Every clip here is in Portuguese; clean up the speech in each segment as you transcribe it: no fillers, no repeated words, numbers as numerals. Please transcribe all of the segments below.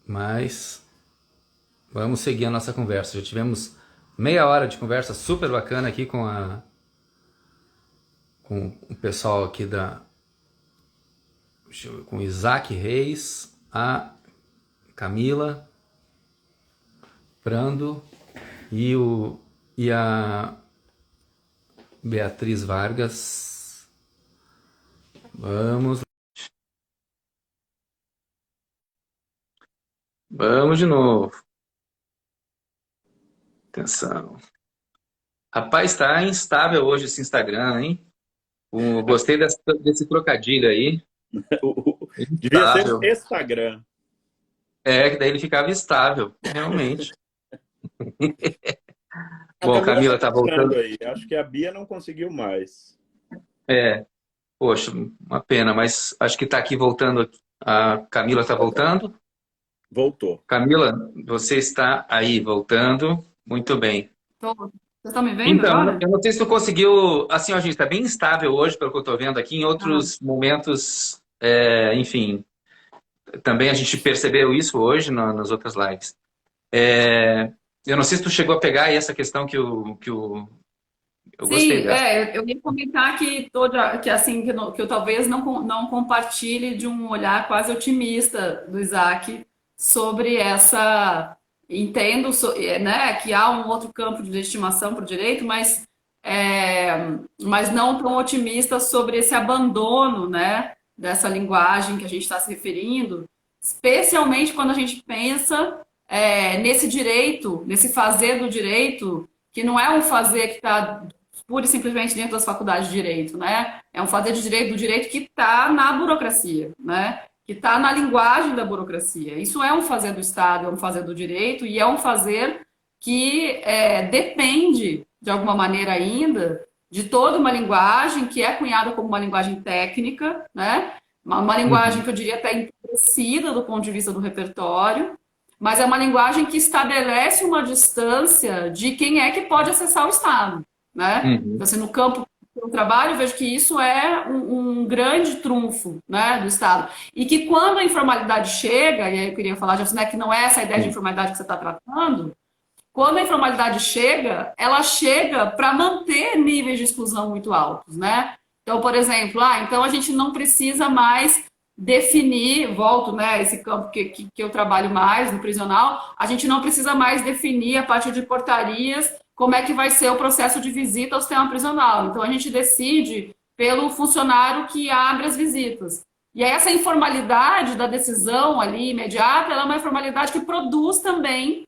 Mas vamos seguir a nossa conversa. Já tivemos meia hora de conversa super bacana aqui com o pessoal aqui com o Isaac Reis, a Camila Prando e a Beatriz Vargas. Vamos de novo. Atenção. Rapaz, tá instável hoje esse Instagram, hein? Gostei desse trocadilho aí. Devia ser Instável. Instagram. É, que daí ele ficava estável, realmente. A Bom, Camila está Camila tá entrando voltando. aí. Acho que a Bia não conseguiu mais. É, poxa, uma pena, mas acho que tá aqui voltando. A Camila tá voltando. Voltou. Camila, você está aí voltando. Muito bem. Tô. Vocês estão me vendo Então, agora? eu não sei se tu conseguiu. Assim, ó, gente, tá bem instável hoje, pelo que eu tô vendo aqui. Em Ah, outros momentos, enfim, também a gente percebeu isso hoje nas outras lives. Eu não sei se tu chegou a pegar aí essa questão eu gostei sim, dessa. eu ia comentar que assim que eu talvez não compartilhe de um olhar quase otimista do Isaac sobre essa entendo, né, que há um outro campo de legitimação para o direito, mas não tão otimista sobre esse abandono, né, dessa linguagem que a gente está se referindo, especialmente quando a gente pensa nesse direito, nesse fazer do direito, que não é um fazer que está pura e simplesmente dentro das faculdades de direito, né? É um fazer de direito do direito que está na burocracia, né? Que está na linguagem da burocracia. Isso é um fazer do Estado, é um fazer do direito e é um fazer que depende, de alguma maneira ainda, de toda uma linguagem que é cunhada como uma linguagem técnica, né? Uma linguagem Uhum. que eu diria até empobrecida do ponto de vista do repertório, mas é uma linguagem que estabelece uma distância de quem é que pode acessar o Estado, né? Então, Uhum. assim, no campo do trabalho, eu vejo que isso é um grande trunfo, né, do Estado. E que quando a informalidade chega, e aí eu queria falar, já, né, que não é essa ideia de Sim. informalidade que você está tratando, quando a informalidade chega, ela chega para manter níveis de exclusão muito altos, né? Então, por exemplo, então a gente não precisa mais definir, volto, né, a esse campo que eu trabalho mais, no prisional, a gente não precisa mais definir a partir de portarias como é que vai ser o processo de visita ao sistema prisional. Então, a gente decide pelo funcionário que abre as visitas. E aí, essa informalidade da decisão ali imediata, ela é uma informalidade que produz também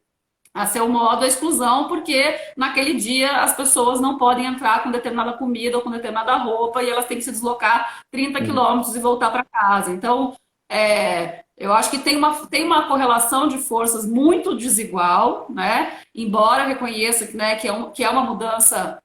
a seu modo a exclusão, porque naquele dia as pessoas não podem entrar com determinada comida ou com determinada roupa e elas têm que se deslocar 30 Uhum. quilômetros e voltar para casa. Então, eu acho que tem uma correlação de forças muito desigual, né? Embora reconheça né, que é uma mudança.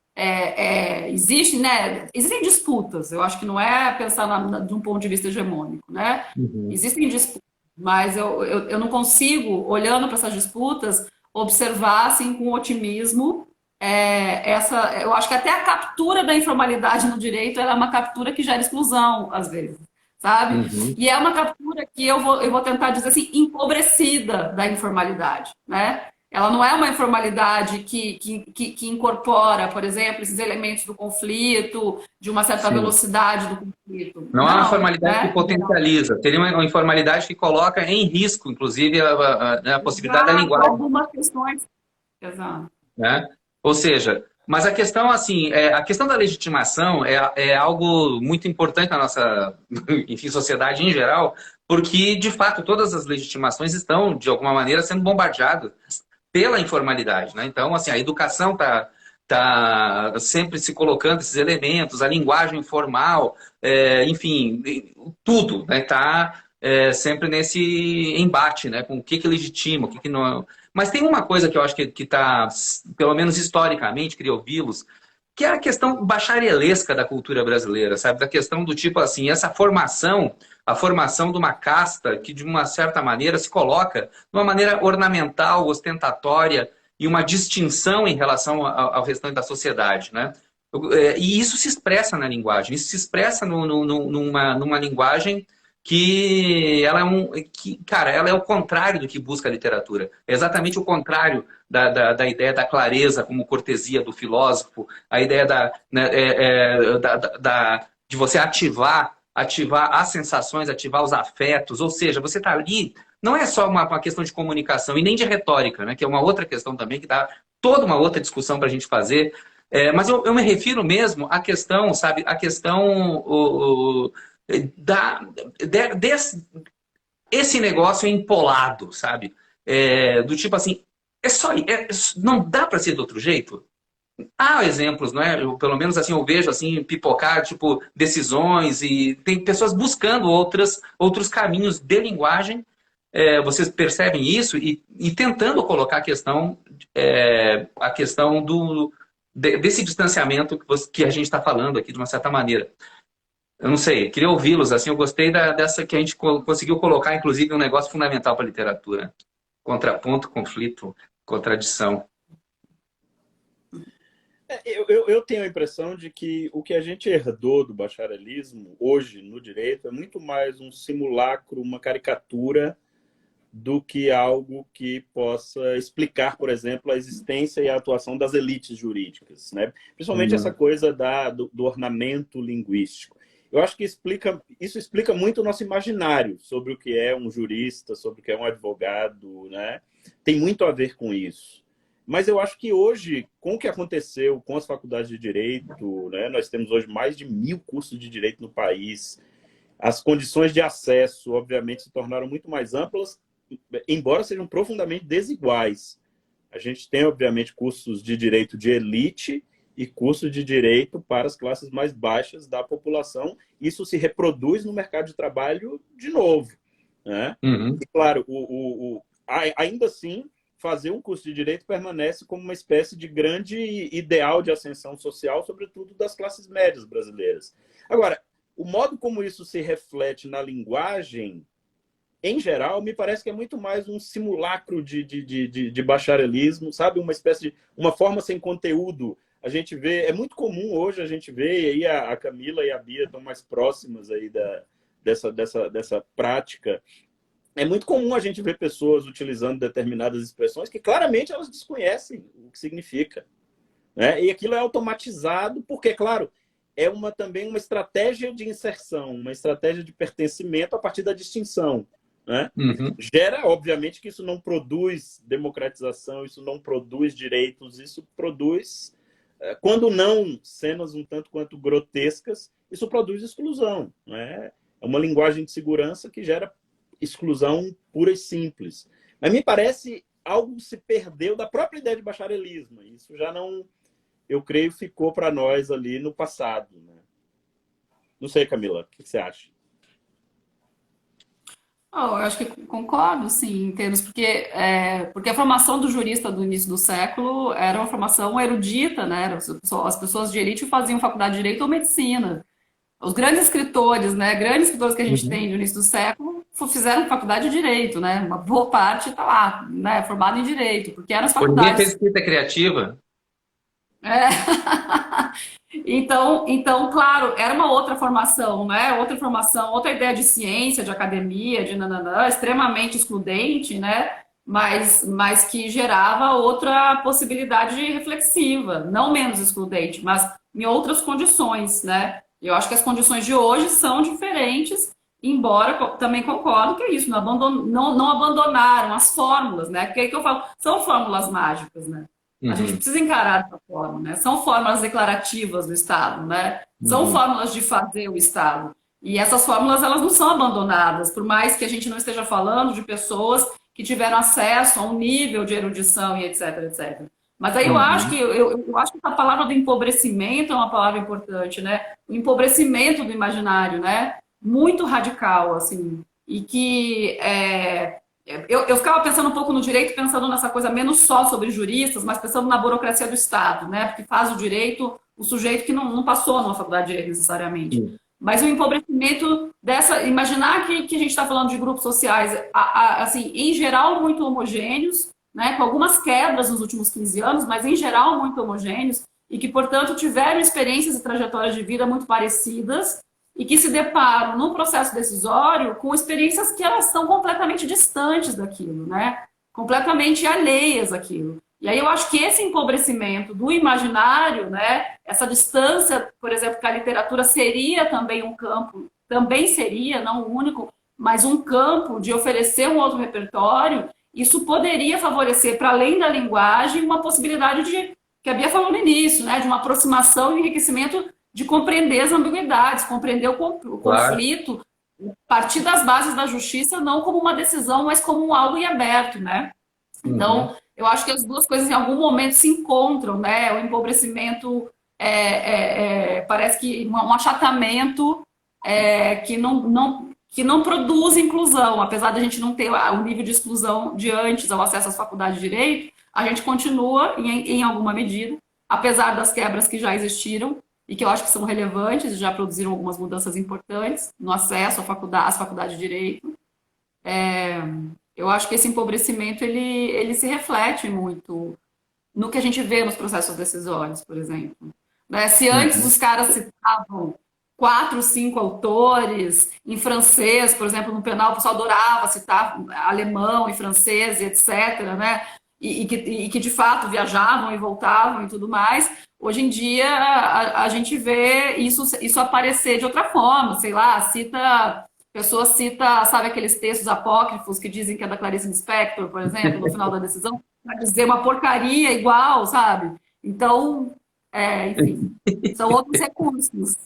Existem disputas, eu acho que não é pensar de um ponto de vista hegemônico, né? Uhum. Existem disputas, mas eu não consigo, olhando para essas disputas, observar assim, com otimismo eu acho que até a captura da informalidade no direito ela é uma captura que gera exclusão, às vezes, sabe? Uhum. E é uma captura que eu vou tentar dizer assim, empobrecida da informalidade, né? Ela não é uma informalidade que incorpora, por exemplo, esses elementos do conflito, de uma certa Sim. velocidade do conflito. Não é uma Não, formalidade que né? potencializa, seria uma informalidade que coloca em risco, inclusive, a possibilidade da Exato, linguagem, algumas questões. Exato. né? Ou seja, mas a questão, assim, a questão da legitimação é algo muito importante na nossa, enfim, sociedade em geral, porque, de fato, todas as legitimações estão, de alguma maneira, sendo bombardeadas pela informalidade, né? Então, assim, a educação tá sempre se colocando esses elementos, a linguagem formal, enfim, tudo, né? Tá sempre nesse embate, né? Com o que legitima, o que não. Mas tem uma coisa que eu acho que está, pelo menos historicamente, queria ouvi-los, que é a questão bacharelesca da cultura brasileira, sabe? Da questão do tipo assim, essa formação, a formação de uma casta que, de uma certa maneira, se coloca de uma maneira ornamental, ostentatória e uma distinção em relação ao restante da sociedade, né? E isso se expressa na linguagem, isso se expressa numa linguagem que ela cara, ela é o contrário do que busca a literatura. É exatamente o contrário da ideia da clareza como cortesia do filósofo, a ideia né, de você ativar as sensações, ativar os afetos, ou seja, você está ali, não é só uma questão de comunicação e nem de retórica, né, que é uma outra questão também que dá toda uma outra discussão para a gente fazer. Mas eu me refiro mesmo à questão, sabe, a questão esse negócio empolado, sabe? Do tipo assim, não dá para ser de outro jeito? Há exemplos, não é? Pelo menos assim eu vejo assim pipocar tipo decisões e tem pessoas buscando outros caminhos de linguagem. Vocês percebem isso e tentando colocar a questão desse distanciamento que a gente está falando aqui de uma certa maneira. Eu não sei, queria ouvi-los, assim, eu gostei dessa que a gente conseguiu colocar, inclusive, um negócio fundamental para a literatura. Contraponto, conflito, contradição. Eu tenho a impressão de que o que a gente herdou do bacharelismo, hoje, no direito, é muito mais um simulacro, uma caricatura, do que algo que possa explicar, por exemplo, a existência e a atuação das elites jurídicas, né? Principalmente essa coisa do ornamento linguístico. Eu acho que isso explica muito o nosso imaginário sobre o que é um jurista, sobre o que é um advogado, né? Tem muito a ver com isso. Mas eu acho que hoje, com o que aconteceu com as faculdades de Direito, né? Nós temos hoje mais de 1000 cursos de Direito no país, as condições de acesso, obviamente, se tornaram muito mais amplas, embora sejam profundamente desiguais. A gente tem, obviamente, cursos de Direito de elite e curso de direito para as classes mais baixas da população. Isso se reproduz no mercado de trabalho de novo, né? E, claro, ainda assim, fazer um curso de direito permanece como uma espécie de grande ideal de ascensão social, sobretudo das classes médias brasileiras. Agora, o modo como isso se reflete na linguagem, em geral, me parece que é muito mais um simulacro de bacharelismo, sabe? Uma espécie de uma forma sem conteúdo. A gente vê, é muito comum hoje a gente ver, e aí a Camila e a Bia estão mais próximas aí dessa prática. É muito comum a gente ver pessoas utilizando determinadas expressões que claramente elas desconhecem o que significa, né? E aquilo é automatizado porque, claro, é também uma estratégia de inserção, uma estratégia de pertencimento a partir da distinção, né? Gera, obviamente, que isso não produz democratização, isso não produz direitos, isso produz, quando não cenas um tanto quanto grotescas, isso produz exclusão, né? É uma linguagem de segurança que gera exclusão pura e simples. Mas me parece algo se perdeu da própria ideia de bacharelismo. Isso já não, eu creio, ficou para nós ali no passado, né? Não sei, Camila, o que você acha? Eu acho que concordo, sim, em termos, porque a formação do jurista do início do século era uma formação erudita, né? As pessoas de elite faziam faculdade de direito ou medicina. Os grandes escritores, né? Grandes escritores que a gente tem no início do século fizeram faculdade de direito, né? Uma boa parte está lá, né? Formada em direito, porque eram as Ninguém fez faculdades. escrita criativa. Então, claro, era uma outra formação, né? Outra formação, outra ideia de ciência, de academia, de nananã, extremamente excludente, né? Mas que gerava outra possibilidade reflexiva, não menos excludente, mas em outras condições, né? Eu acho que as condições de hoje são diferentes, embora também concordo que é isso, não abandonaram as fórmulas, né? Porque é que eu falo, são fórmulas mágicas, né? A gente precisa encarar dessa forma, né? São fórmulas declarativas do Estado, né? São fórmulas de fazer o Estado. E essas fórmulas, elas não são abandonadas, por mais que a gente não esteja falando de pessoas que tiveram acesso a um nível de erudição e etc, etc. Mas aí eu acho que a palavra do empobrecimento é uma palavra importante, né? O empobrecimento do imaginário, né? Muito radical, assim. E que... Eu ficava pensando um pouco no direito, pensando nessa coisa menos só sobre juristas, mas pensando na burocracia do Estado, né? Porque faz o direito o sujeito que não passou numa faculdade de direito necessariamente. Mas o empobrecimento dessa... Imaginar que a gente está falando de grupos sociais, assim, em geral, muito homogêneos, né? Com algumas quebras nos últimos 15 anos, mas em geral muito homogêneos, e que, portanto, tiveram experiências e trajetórias de vida muito parecidas, e que se deparam no processo decisório com experiências que elas são completamente distantes daquilo, né? Completamente alheias àquilo. E aí eu acho que esse empobrecimento do imaginário, né? Essa distância, por exemplo, que a literatura seria também um campo, também seria, não o único, mas um campo de oferecer um outro repertório, isso poderia favorecer, para além da linguagem, uma possibilidade de, que a Bia falou no início, né? De uma aproximação e enriquecimento de compreender as ambiguidades, compreender o Claro. conflito, partir das bases da justiça não como uma decisão, mas como algo em aberto, né? Uhum. Então, eu acho que as duas coisas em algum momento se encontram, né? O empobrecimento parece que um achatamento que não produz inclusão, apesar de a gente não ter o nível de exclusão de antes ao acesso às faculdades de direito, a gente continua em alguma medida, apesar das quebras que já existiram e que eu acho que são relevantes e já produziram algumas mudanças importantes no acesso às faculdades de direito. Eu acho que esse empobrecimento ele se reflete muito no que a gente vê nos processos decisórios, por exemplo. Né? Se antes Uhum. os caras citavam 4, 5 autores em francês, por exemplo, no penal o pessoal adorava citar alemão e francês e etc., né? E que de fato viajavam e voltavam e tudo mais. Hoje em dia a gente vê isso aparecer de outra forma, sei lá, a pessoa cita, sabe, aqueles textos apócrifos que dizem que é da Clarice Lispector, por exemplo, no final da decisão, para dizer uma porcaria igual, sabe? Então, enfim, são outros recursos.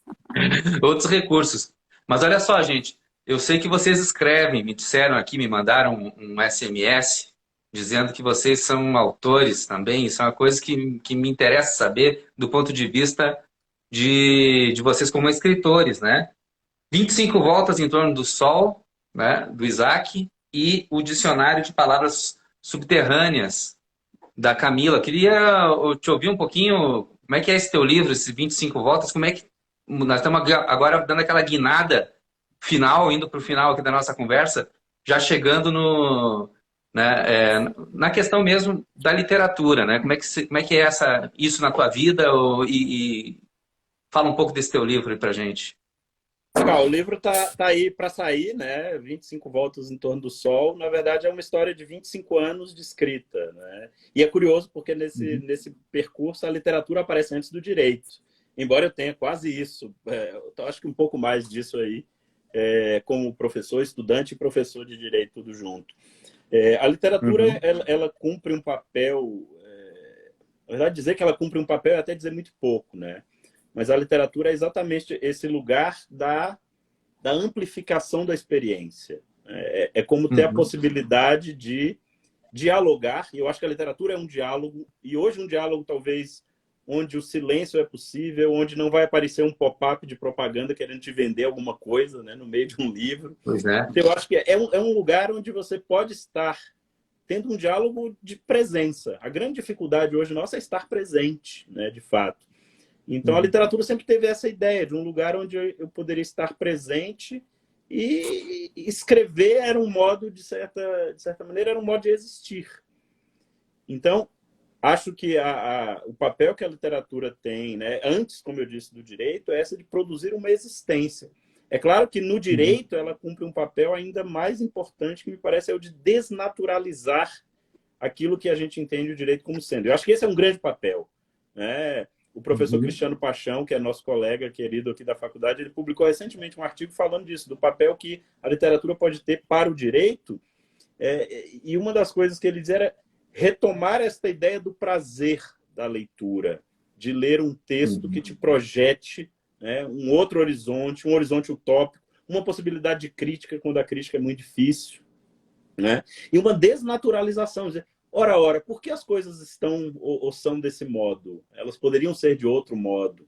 Outros recursos. Mas olha só, gente, eu sei que vocês escrevem, me disseram aqui, me mandaram um SMS dizendo que vocês são autores também. Isso é uma coisa que me interessa saber do ponto de vista de vocês como escritores, né? 25 voltas em torno do Sol, né, do Isaac, e o Dicionário de Palavras Subterrâneas, da Camila. Queria te ouvir um pouquinho, como é que é esse teu livro, esses 25 voltas, como é que nós estamos agora dando aquela guinada final, indo para o final aqui da nossa conversa, já chegando no, né, na questão mesmo da literatura, né? Como é que é isso na tua vida? E fala um pouco desse teu livro para gente. Legal, o livro tá aí para sair, né? 25 voltas em torno do Sol. Na verdade, é uma história de 25 anos de escrita, né? E é curioso porque Uhum. nesse percurso a literatura aparece antes do direito. Embora eu tenha quase isso, eu acho que um pouco mais disso aí, como professor, estudante e professor de direito, tudo junto. A literatura, Uhum. ela cumpre um papel... na verdade, dizer que ela cumpre um papel é até dizer muito pouco, né? Mas a literatura é exatamente esse lugar da amplificação da experiência. É como ter a Uhum. possibilidade de dialogar, e eu acho que a literatura é um diálogo, e hoje um diálogo talvez onde o silêncio é possível, onde não vai aparecer um pop-up de propaganda querendo te vender alguma coisa, né, no meio de um livro. Pois é. Então, eu acho que é um lugar onde você pode estar tendo um diálogo de presença. A grande dificuldade hoje nossa é estar presente, né, de fato. Então, a Uhum. literatura sempre teve essa ideia de um lugar onde eu poderia estar presente e escrever era um modo, de certa maneira, era um modo de existir. Então, acho que o papel que a literatura tem, né, antes, como eu disse, do direito, é essa de produzir uma existência. É claro que no Uhum. direito ela cumpre um papel ainda mais importante, que me parece é o de desnaturalizar aquilo que a gente entende o direito como sendo. Eu acho que esse é um grande papel, né? O professor Uhum. Cristiano Paixão, que é nosso colega querido aqui da faculdade, ele publicou recentemente um artigo falando disso, do papel que a literatura pode ter para o direito. E uma das coisas que ele dizia era retomar esta ideia do prazer da leitura, de ler um texto que Uhum. te projete, né, um outro horizonte, um horizonte utópico, uma possibilidade de crítica, quando a crítica é muito difícil, né? E uma desnaturalização. Ora, por que as coisas estão ou são desse modo? Elas poderiam ser de outro modo.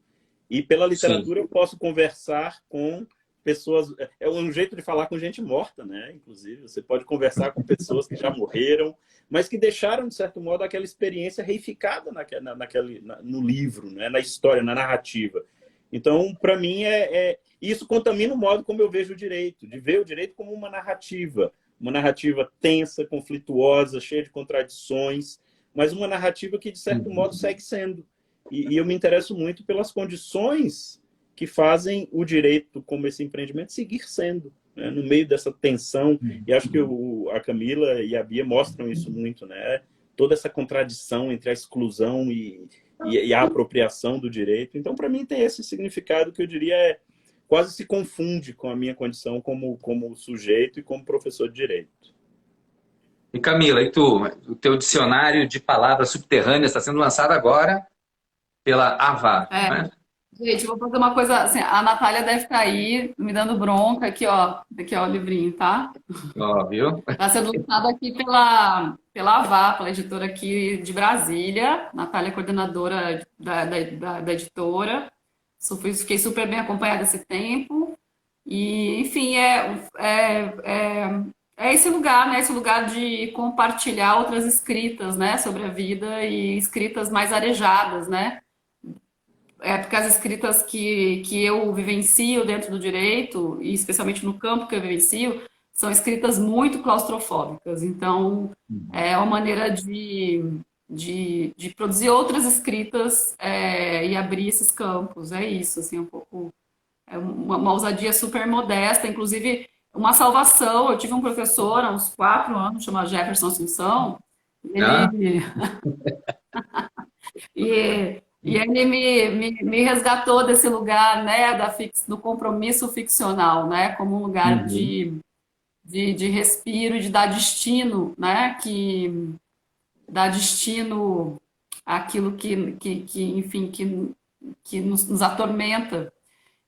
E pela Sim. literatura eu posso conversar com pessoas... É um jeito de falar com gente morta, né? Inclusive, você pode conversar com pessoas que já morreram, mas que deixaram, de certo modo, aquela experiência reificada no livro, né? Na história, na narrativa. Então, para mim, isso contamina o modo como eu vejo o direito, de ver o direito como uma narrativa tensa, conflituosa, cheia de contradições, mas uma narrativa que, de certo Uhum. modo, segue sendo. E eu me interesso muito pelas condições que fazem o direito como esse empreendimento seguir sendo, né? No meio dessa tensão. E acho que a Camila e a Bia mostram isso muito, né? Toda essa contradição entre a exclusão e a apropriação do direito. Então, para mim, tem esse significado que eu diria quase se confunde com a minha condição como sujeito e como professor de direito. E Camila, e tu? O teu dicionário de palavras subterrâneas está sendo lançado agora pela Avá, né? Gente, eu vou fazer uma coisa assim, a Natália deve estar aí me dando bronca, aqui ó o livrinho, tá? Ó, viu? Está sendo lançado aqui pela Avá, pela editora aqui de Brasília. Natália é coordenadora da editora. Fiquei super bem acompanhada esse tempo. E, enfim, é esse lugar, né? Esse lugar de compartilhar outras escritas, né? Sobre a vida e escritas mais arejadas, né? Porque as escritas que eu vivencio dentro do direito, e especialmente no campo que eu vivencio, são escritas muito claustrofóbicas. Então, é uma maneira de produzir outras escritas e abrir esses campos. É isso, assim, um pouco... É uma ousadia super modesta, inclusive uma salvação. Eu tive um professor há uns 4 anos, chamado Jefferson Assunção, ele... E ele me resgatou desse lugar, né, do compromisso ficcional, né, como um lugar de respiro, de dar destino, né, que dá destino àquilo enfim, que nos atormenta.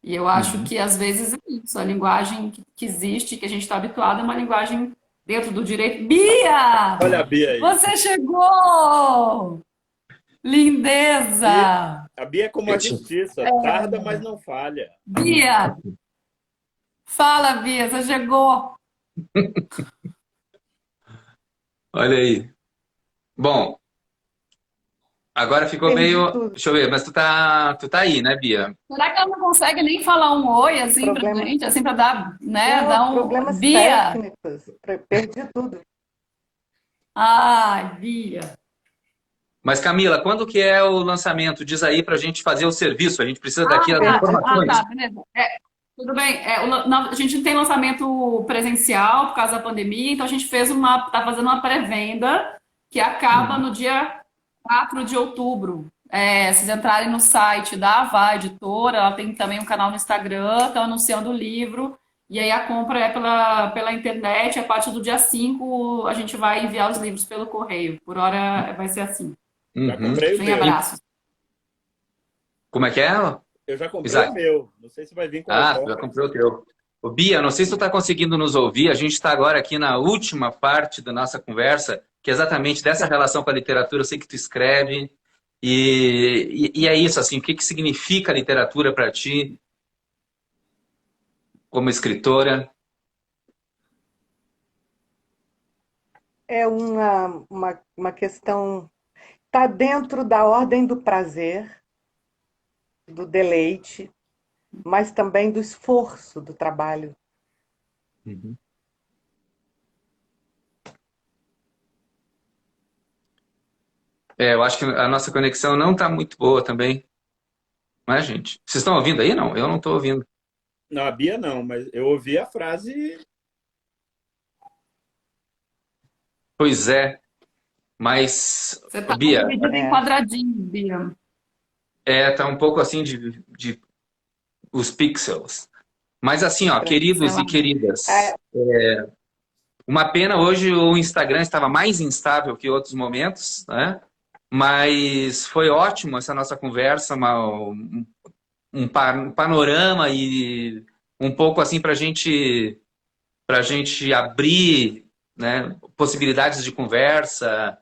E eu acho que às vezes é isso, a linguagem que existe, que a gente está habituado, é uma linguagem dentro do direito. Bia! Olha a Bia aí. Você chegou! Lindeza! A Bia é como a justiça, tarda, mas não falha. Bia! Fala, Bia, você chegou! Olha aí. Bom, agora ficou meio... Deixa eu ver, mas tu tá aí, né, Bia? Será que ela não consegue nem falar um oi, assim, pra gente? Assim, pra dar, né, dar um... Problemas Bia! técnicos. Perdi tudo. Ai, Bia! Mas, Camila, quando que é o lançamento? Diz aí pra gente fazer o serviço. A gente precisa daqui as informações. Tá, beleza. Tudo bem. A gente não tem lançamento presencial por causa da pandemia, então a gente tá fazendo uma pré-venda que acaba no dia 4 de outubro. Se vocês entrarem no site da Avá Editora, ela tem também um canal no Instagram, estão anunciando o livro, e aí a compra é pela internet. A partir do dia 5 a gente vai enviar os livros pelo correio. Por hora vai ser assim. Já comprei o Sem meu. abraços. Como é que é? Eu já comprei Isaac. o meu. Não sei se vai vir com Ah, tu já comprou o teu. Ô, Bia, não sei se tu está conseguindo nos ouvir. A gente está agora aqui na última parte da nossa conversa, que é exatamente dessa relação com a literatura. Eu sei que tu escreve. E é isso, assim, o que significa a literatura para ti como escritora? É uma questão... Está dentro da ordem do prazer, do deleite, mas também do esforço do trabalho. Eu acho que a nossa conexão não está muito boa também. Não é, gente? Vocês estão ouvindo aí? Não, eu não estou ouvindo. Não, a Bia não, mas eu ouvi a frase... Pois é. Mas, Você está Bia, dividido em quadradinhos, Bia. tá um pouco assim de os pixels. Mas assim, ó, queridos e queridas, uma pena hoje o Instagram estava mais instável que outros momentos, né? Mas foi ótimo essa nossa conversa, um panorama e um pouco assim para gente abrir, né, possibilidades de conversa.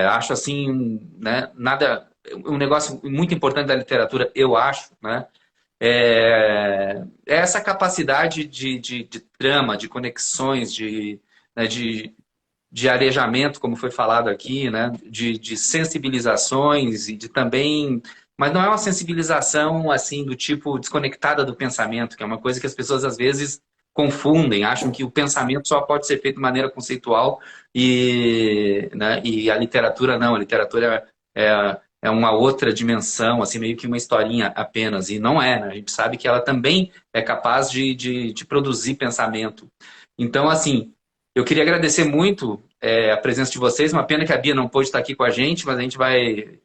Acho assim, né, um negócio muito importante da literatura, eu acho, né, essa capacidade de trama, de conexões, de arejamento, como foi falado aqui, né, de sensibilizações e de também... Mas não é uma sensibilização assim do tipo desconectada do pensamento, que é uma coisa que as pessoas às vezes confundem, acham que o pensamento só pode ser feito de maneira conceitual e a literatura não. A literatura é uma outra dimensão, assim, meio que uma historinha apenas. E não é, né? A gente sabe que ela também é capaz de produzir pensamento. Então, assim, eu queria agradecer muito a presença de vocês. Uma pena que a Bia não pôde estar aqui com a gente, mas a gente vai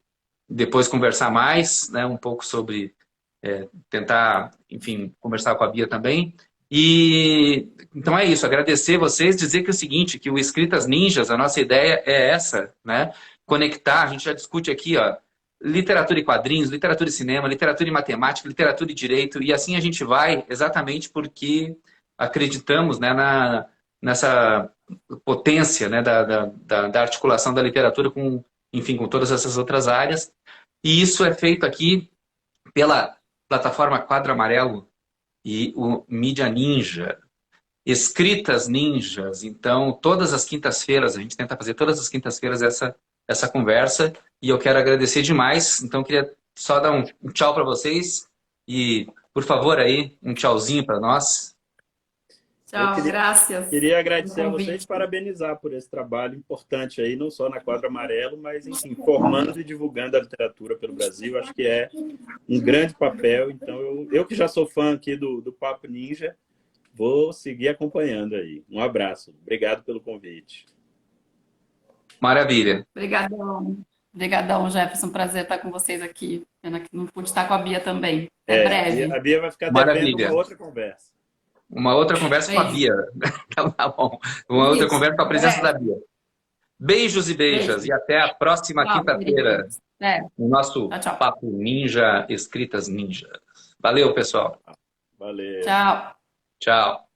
depois conversar mais, né, um pouco sobre tentar, enfim, conversar com a Bia também. E então é isso, agradecer vocês, dizer que é o seguinte, que o Escritas Ninjas, a nossa ideia é essa, né? Conectar, a gente já discute aqui, ó, literatura e quadrinhos, literatura e cinema, literatura e matemática, literatura e direito, e assim a gente vai exatamente porque acreditamos, né, nessa potência, né, da articulação da literatura com, enfim, com todas essas outras áreas. E isso é feito aqui pela plataforma Quadro Amarelo e o Mídia Ninja, Escritas Ninjas. Então, todas as quintas-feiras, a gente tenta fazer todas as quintas-feiras essa conversa, e eu quero agradecer demais. Então, eu queria só dar um tchau para vocês e, por favor, aí, um tchauzinho para nós. Tchau, graças. Queria agradecer a vocês e parabenizar por esse trabalho importante aí, não só na Quadro Amarelo, mas, enfim, formando e divulgando a literatura pelo Brasil. Acho que é um grande papel. Então, eu que já sou fã aqui do Papo Ninja, vou seguir acompanhando aí. Um abraço. Obrigado pelo convite. Maravilha. Obrigadão. Obrigadão, Jefferson. Prazer estar com vocês aqui. Pena que não pude estar com a Bia também. Até breve. A Bia vai ficar devendo uma outra conversa. Uma outra conversa com a Bia. Tá bom. Uma outra conversa com a presença da Bia. Beijos e beijas. E até a próxima quinta-feira. No nosso Papo Ninja, Escritas Ninjas. Valeu, pessoal. Valeu. Tchau. Tchau.